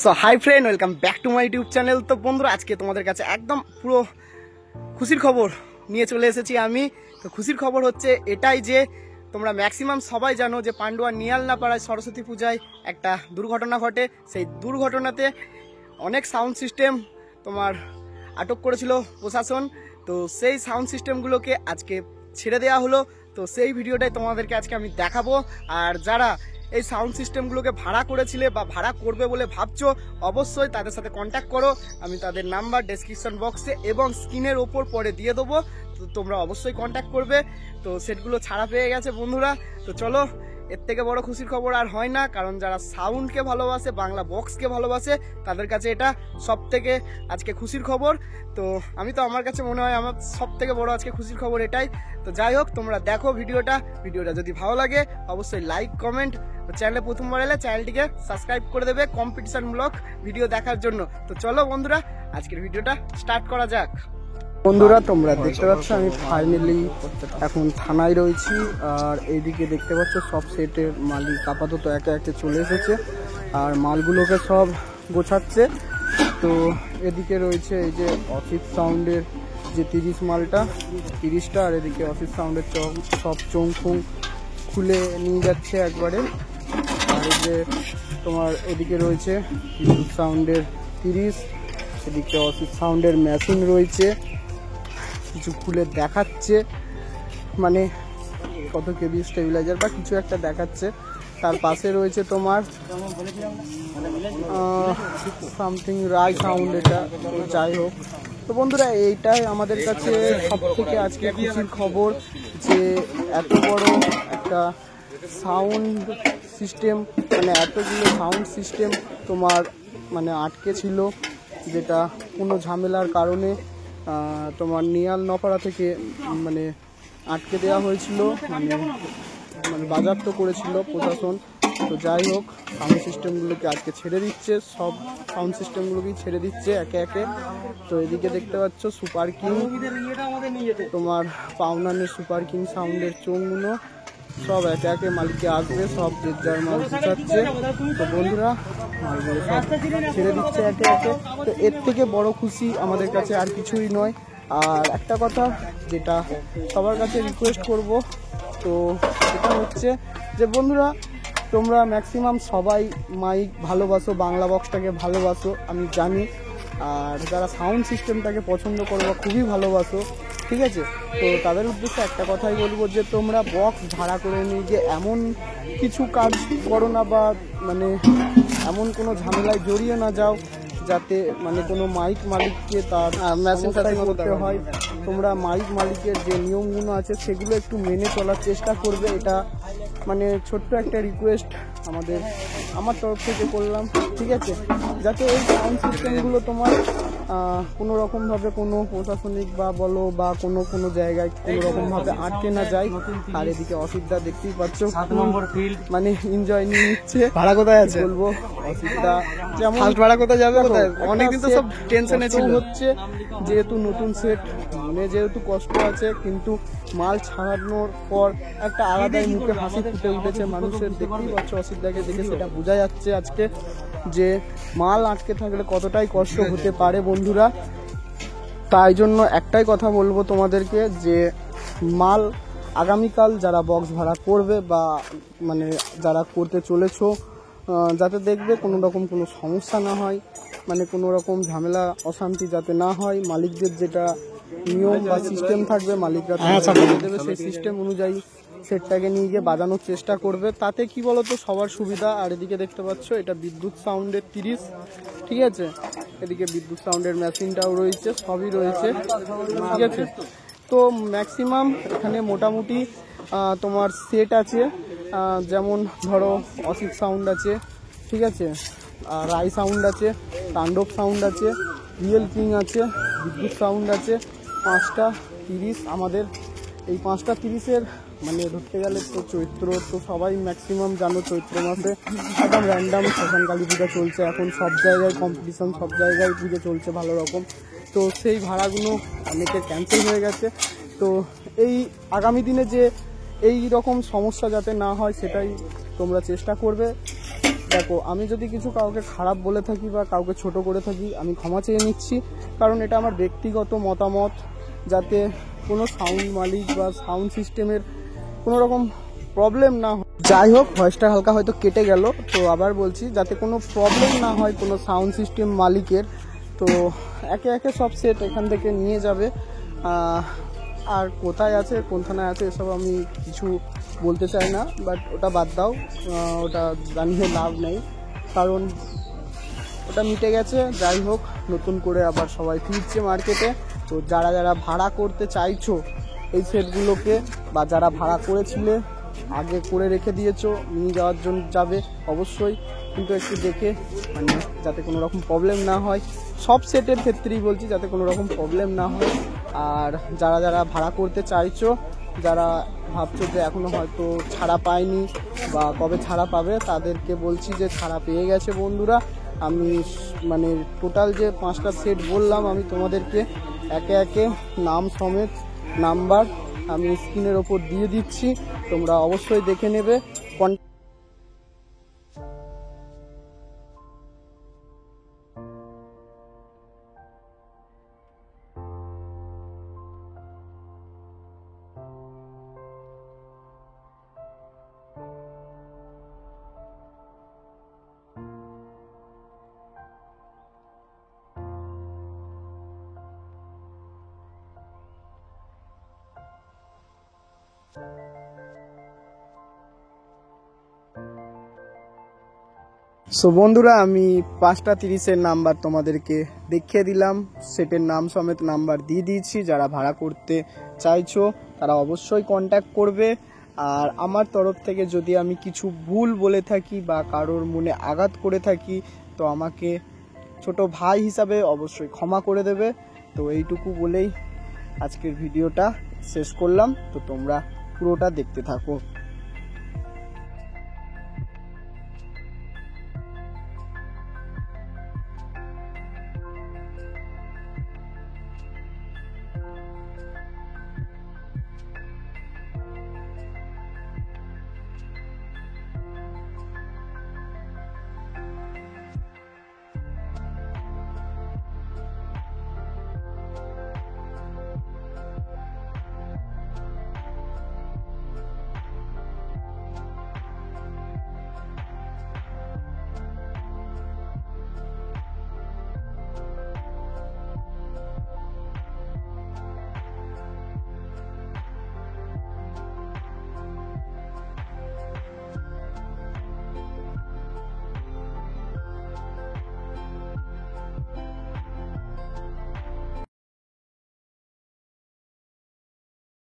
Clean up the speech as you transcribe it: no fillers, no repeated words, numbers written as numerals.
So hi friend, welcome back to my YouTube channel. তো বন্ধুরা, আজকে তোমাদের কাছে একদম পুরো খুশির খবর নিয়ে চলে এসেছি আমি। তো খুশির খবর হচ্ছে এটাই যে তোমরা ম্যাক্সিমাম সবাই জানো যে পান্ডুয়া নিয়ালনাপাড়ায় সরস্বতী পূজায় একটা দুর্ঘটনা ঘটে। সেই দুর্ঘটনাতে অনেক সাউন্ড সিস্টেম তোমার আটক করেছিল প্রশাসন। তো সেই সাউন্ড সিস্টেমগুলোকে আজকে ছেড়ে দেওয়া হলো। তো সেই ভিডিওটাই তোমাদেরকে আজকে আমি দেখাবো। আর যারা এই সাউন্ড সিস্টেমগুলোকে ভাড়া করেছিলে বা ভাড়া করবে বলে ভাবছো, অবশ্যই তাদের সাথে কন্ট্যাক্ট করো। আমি তাদের নাম্বার ডেসক্রিপশন বক্সে এবং স্ক্রিনের ওপর পরে দিয়ে দেবো। তো তোমরা অবশ্যই কন্ট্যাক্ট করবে। তো সেটগুলো ছাড়া পেয়ে গেছে বন্ধুরা। তো চলো, এর থেকে বড় খুশির খবর আর হয় না, কারণ যারা সাউন্ডকে ভালোবাসে, বাংলা বক্সকে ভালোবাসে, তাদের কাছে এটা সব থেকে আজকে খুশির খবর। তো আমি তো আমার কাছে মনে হয় আমার সব থেকে বড় আজকে খুশির খবর এটাই। তো যাই হোক, তোমরা দেখো ভিডিওটা যদি ভালো লাগে অবশ্যই লাইক কমেন্ট, চ্যানেলে প্রথমবার এলে চ্যানেলটিকে সাবস্ক্রাইব করে দেবে কম্পিটিশনমূলক ভিডিও দেখার জন্য। তো চলো বন্ধুরা, আজকের ভিডিওটা স্টার্ট করা যাক। বন্ধুরা, তোমরা দেখতে পাচ্ছ আমি ফাইনালি এখন থানায় রয়েছি। আর এইদিকে দেখতে পাচ্ছ সব সেটের মালিক আপাতত একে একে চলে এসেছে আর মালগুলোকে সব গোছাচ্ছে। তো এদিকে রয়েছে এই যে অসিত সাউন্ডের যে 30 মালটা 30টা, আর এদিকে অসিত সাউন্ডের সব চোং খুলে নিয়ে যাচ্ছে একবারে। আর এই যে তোমার এদিকে রয়েছে বিদ্যুৎ সাউন্ডের 30, এদিকে অসিত সাউন্ডের মেশিন রয়েছে, কিছু খুলে দেখাচ্ছে, মানে কত কেবি স্টেবিলাইজার বা কিছু একটা দেখাচ্ছে। তার পাশে রয়েছে তোমার সামথিং রাই সাউন্ড, এটা যাই হোক। তো বন্ধুরা, এইটাই আমাদের কাছে সব থেকে আজকে খুশির খবর যে এত বড় একটা সাউন্ড সিস্টেম, মানে এতগুলো সাউন্ড সিস্টেম তোমার মানে আটকে ছিল, যেটা কোনো ঝামেলার কারণে তোমার নিয়ালনাপাড়া থেকে মানে আটকে দেওয়া হয়েছিল, মানে বাজেয়াপ্ত করেছিল প্রশাসন। তো যাই হোক, সাউন্ড সিস্টেমগুলোকে আজকে ছেড়ে দিচ্ছে, সব সাউন্ড সিস্টেমগুলোকেই ছেড়ে দিচ্ছে একে একে। তো এদিকে দেখতে পাচ্ছ সুপার কিং, তোমার পাওনানের সুপার কিং সাউন্ডের চোঙগুলো সব একে একে মালিককে আসবে, সব যে যার মাল গুছাচ্ছে। তো বন্ধুরা, মালগুলো সব ছেড়ে দিচ্ছে একে একে। তো এর থেকে বড় খুশি আমাদের কাছে আর কিছুই নয়। আর একটা কথা যেটা সবার কাছে রিকোয়েস্ট করব, তো সেটা হচ্ছে যে বন্ধুরা, তোমরা ম্যাক্সিমাম সবাই মাইক ভালোবাসো, বাংলা বক্সটাকে ভালোবাসো আমি জানি। আর যারা সাউন্ড সিস্টেমটাকে পছন্দ করো বা খুবই ভালোবাসো, ঠিক আছে, তো তাদের উদ্দেশ্যে একটা কথাই বলবো যে তোমরা বক্স ভাড়া করে নিয়ে গিয়ে এমন কিছু কাজ করো না, বা মানে এমন কোনো ঝামেলায় জড়িয়ে না যাও যাতে মানে কোনো মাইক মালিককে তার মেশিনটা করতে হয়। তোমরা মাইক মালিকের যে নিয়মগুলো আছে সেগুলো একটু মেনে চলার চেষ্টা করবে। এটা মানে ছোট্ট একটা রিকোয়েস্ট আমার তরফ থেকে করলাম, ঠিক আছে, যাতে এই সাউন্ড সিস্টেমগুলো তোমার কোনো রকমভাবে কোনো প্রশাসনিক বা বলো বা কোনো জায়গায় কোনো রকমভাবে আটকে না যায়। আর এদিকে অসিতদা দেখতেই পাচ্ছ মানে এনজয় নিয়ে নিচ্ছে। ভাড়া কোথায় আছে বলবো, অসিতদা যেমন ভাড়া কোথায় যাবে, অনেকদিন তো সব টেনশনে ছিল, হচ্ছে যেহেতু নতুন সেট, মানে যেহেতু কষ্ট আছে, কিন্তু মাল ছাড়ানোর পর একটা আলাদাই মুখে হাসি ফুটে উঠেছে মানুষের। দেখতেই পাচ্ছ অসিতদাকে দেখে সেটা বোঝা যাচ্ছে আজকে যে মাল আটকে থাকলে কতটাই কষ্ট হতে পারে বন্ধুরা। তাই জন্য একটাই কথা বলবো তোমাদেরকে যে মাল আগামীকাল যারা বক্স ভাড়া করবে বা মানে যারা করতে চলেছো, যাতে দেখবে কোনো রকম কোনো সমস্যা না হয়, মানে কোনো রকম ঝামেলা অশান্তি যাতে না হয়। মালিকদের যেটা নিয়ম বা সিস্টেম থাকবে মালিকরা দেবে, সেই সিস্টেম অনুযায়ী সেটটাকে নিয়ে গিয়ে বাজানোর চেষ্টা করবে। তাতে কি বলতো, সবার সুবিধা। আর এদিকে দেখতে পাচ্ছ এটা বিদ্যুৎ সাউন্ডের 30, ঠিক আছে, এদিকে বিদ্যুৎ সাউন্ডের মেশিনটাও রয়েছে, সবই রয়েছে, ঠিক আছে। তো ম্যাক্সিমাম এখানে মোটামুটি তোমার সেট আছে, যেমন ধরো অসিত সাউন্ড আছে, ঠিক আছে, রাই সাউন্ড আছে, তাণ্ডব সাউন্ড আছে, রিয়েল কিং আছে, বিদ্যুৎ সাউন্ড আছে, 5টা 30। আমাদের এই 5টা 30-এর মানে ধরতে গেলে তো চৈত্র, তো সবাই ম্যাক্সিমাম জানো চৈত্র মাসে একদম র্যান্ডাম শ্মশান কালী পূজা চলছে, এখন সব জায়গায় কম্পিটিশন, সব জায়গায় পুজো চলছে ভালো রকম। তো সেই ভাড়াগুলো অনেকের ক্যান্সেল হয়ে গেছে। তো এই আগামী দিনে যে এই রকম সমস্যা যাতে না হয় সেটাই তোমরা চেষ্টা করবে। দেখো, আমি যদি কিছু কাউকে খারাপ বলে থাকি বা কাউকে ছোট করে থাকি, আমি ক্ষমা চেয়ে নিচ্ছি, কারণ এটা আমার ব্যক্তিগত মতামত, যাতে কোনো সাউন্ড মালিক বা সাউন্ড সিস্টেমের কোনো রকম প্রবলেম না হয়। যাই হোক, ভয়েসটা হালকা হয়তো কেটে গেল, তো আবার বলছি, যাতে কোনো প্রবলেম না হয় কোনো সাউন্ড সিস্টেম মালিকের। তো একে একে সব সেট এখান থেকে নিয়ে যাবে। আর কোথায় আছে, কোন থানায় আছে, এসব আমি কিছু বলতে চাই না, বাট ওটা বাদ দাও, ওটা জানিয়ে লাভ নেই, কারণ ওটা মিটে গেছে। যাই হোক, নতুন করে আবার সবাই ফিরছে মার্কেটে। তো যারা যারা ভাড়া করতে চাইছো এই সেটগুলোকে, বা যারা ভাড়া করেছিলে, আগে করে রেখে দিয়েছো, নিয়ে যাওয়ার জন্য যাবে অবশ্যই, কিন্তু একটু দেখে, মানে যাতে কোনো রকম প্রবলেম না হয়, সব সেটের ক্ষেত্রেই বলছি, যাতে কোনো রকম প্রবলেম না হয়। আর যারা যারা ভাড়া করতে চাইছো, যারা ভাবছো যে এখনও হয়তো ছাড়া পায়নি বা কবে ছাড়া পাবে, তাদেরকে বলছি যে ছাড়া পেয়ে গেছে বন্ধুরা। আমি মানে টোটাল যে 5টা সেট বললাম, আমি তোমাদেরকে একে একে নাম সমেত নাম্বার আমি স্ক্রিনের ওপর দিয়ে দিচ্ছি, তোমরা অবশ্যই দেখে নেবে। সো বন্ধুরা, আমি 5টা 30-এর নাম্বার তোমাদেরকে দেখিয়ে দিলাম, সেটের নাম সমেত নাম্বার দিয়ে দিয়েছি। যারা ভাড়া করতে চাইছো তারা অবশ্যই কন্ট্যাক্ট করবে। আর আমার তরফ থেকে যদি আমি কিছু ভুল বলে থাকি বা কারোর মনে আঘাত করে থাকি, তো আমাকে ছোট ভাই হিসাবে অবশ্যই ক্ষমা করে দেবে। তো এইটুকু বলেই আজকের ভিডিওটা শেষ করলাম। তো তোমরা পুরোটা দেখতে থাকো।